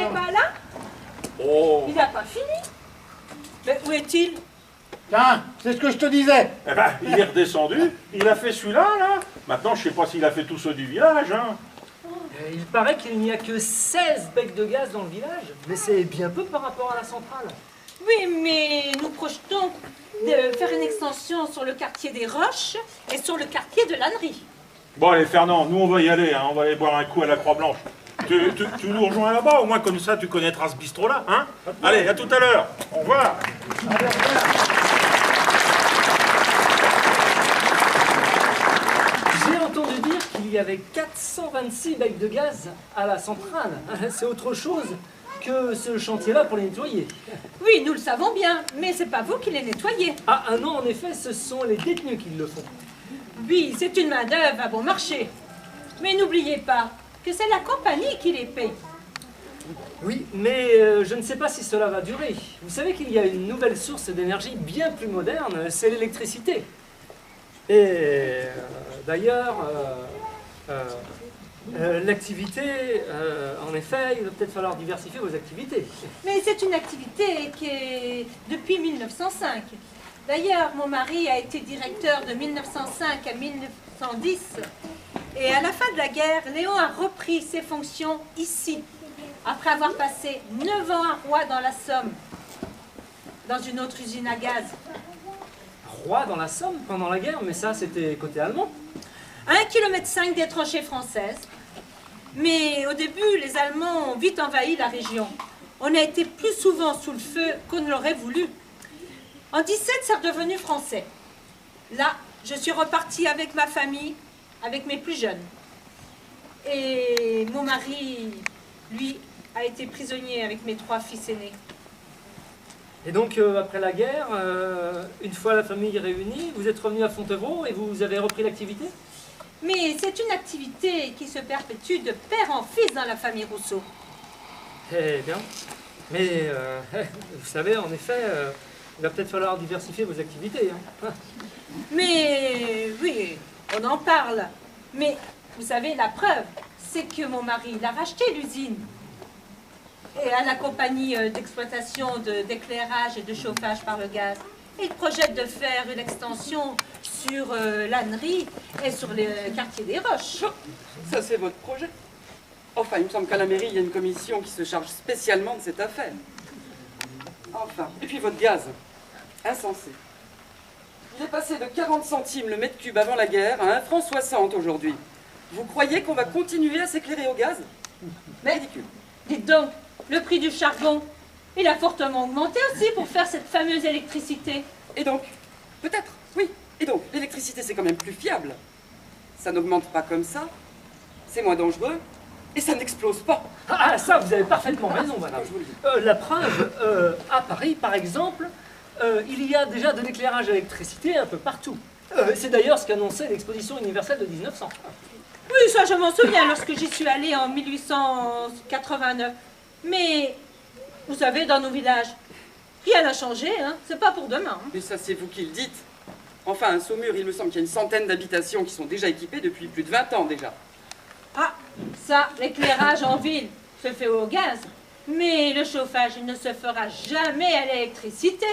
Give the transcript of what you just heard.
n'est pas là? Oh. Il n'a pas fini. Mais où est-il? Tiens, c'est ce que je te disais. Eh ben, il est redescendu, il a fait celui-là, là. Maintenant, je sais pas s'il a fait tous ceux du village, hein. Il paraît qu'il n'y a que 16 becs de gaz dans le village, mais c'est bien peu par rapport à la centrale. Oui, mais nous projetons de faire une extension sur le quartier des Roches et sur le quartier de l'Annerie. Bon, allez, Fernand, nous, on va y aller, hein. On va aller boire un coup à la Croix-Blanche. Tu nous rejoins là-bas, au moins comme ça, tu connaîtras ce bistrot-là, hein. Allez, à tout à l'heure. Au revoir. Allez, au revoir. J'ai entendu dire qu'il y avait 426 becs de gaz à la centrale. C'est autre chose que ce chantier-là pour les nettoyer. Oui, nous le savons bien, mais c'est pas vous qui les nettoyez. Ah non, en effet, ce sont les détenus qui le font. Oui, c'est une main-d'œuvre à bon marché. Mais n'oubliez pas que c'est la compagnie qui les paye. Oui, mais je ne sais pas si cela va durer. Vous savez qu'il y a une nouvelle source d'énergie bien plus moderne, c'est l'électricité. Et d'ailleurs, l'activité, en effet, il va peut-être falloir diversifier vos activités. Mais c'est une activité qui est depuis 1905. D'ailleurs, mon mari a été directeur de 1905 à 1910. Et à la fin de la guerre, Léon a repris ses fonctions ici, après avoir passé 9 ans à Roy dans la Somme, dans une autre usine à gaz. Roi dans la Somme pendant la guerre, mais ça c'était côté allemand. À 1,5 km des tranchées françaises. Mais au début, les Allemands ont vite envahi la région. On a été plus souvent sous le feu qu'on ne l'aurait voulu. En 17, c'est redevenu français. Là, je suis repartie avec ma famille, avec mes plus jeunes. Et mon mari, lui, a été prisonnier avec mes 3 fils aînés. Et donc après la guerre, une fois la famille réunie, vous êtes revenu à Fontevraud et vous avez repris l'activité? Mais c'est une activité qui se perpétue de père en fils dans la famille Rousseau. Eh bien, mais vous savez, en effet, il va peut-être falloir diversifier vos activités. Hein. Mais oui, on en parle. Mais vous savez, la preuve, c'est que mon mari, il a racheté l'usine. Et à la compagnie d'exploitation d'éclairage et de chauffage par le gaz. Il projette de faire une extension sur l'Annerie et sur le quartier des Roches. Ça, c'est votre projet. Enfin, il me semble qu'à la mairie, il y a une commission qui se charge spécialement de cette affaire. Enfin, et puis votre gaz, insensé. Il est passé de 40 centimes le mètre cube avant la guerre à 1,60 franc aujourd'hui. Vous croyez qu'on va continuer à s'éclairer au gaz? Mais Ridicule. dites donc, le prix du charbon, il a fortement augmenté aussi pour faire cette fameuse électricité. Et donc, peut-être, oui. Et donc, l'électricité, c'est quand même plus fiable. Ça n'augmente pas comme ça, c'est moins dangereux, et ça n'explose pas. Ah, ça, vous avez parfaitement raison, madame. Je vous le dis. La preuve, à Paris, par exemple, il y a déjà de l'éclairage à l'électricité un peu partout. C'est d'ailleurs ce qu'annonçait l'exposition universelle de 1900. Oui, ça je m'en souviens lorsque j'y suis allée en 1889. Mais, vous savez, dans nos villages, rien n'a changé, hein. C'est pas pour demain. Hein. Mais ça, c'est vous qui le dites. Enfin, à Saumur, il me semble qu'il y a une centaine d'habitations qui sont déjà équipées depuis plus de 20 ans déjà. Ah, ça, l'éclairage en ville se fait au gaz. Mais le chauffage, il ne se fera jamais à l'électricité.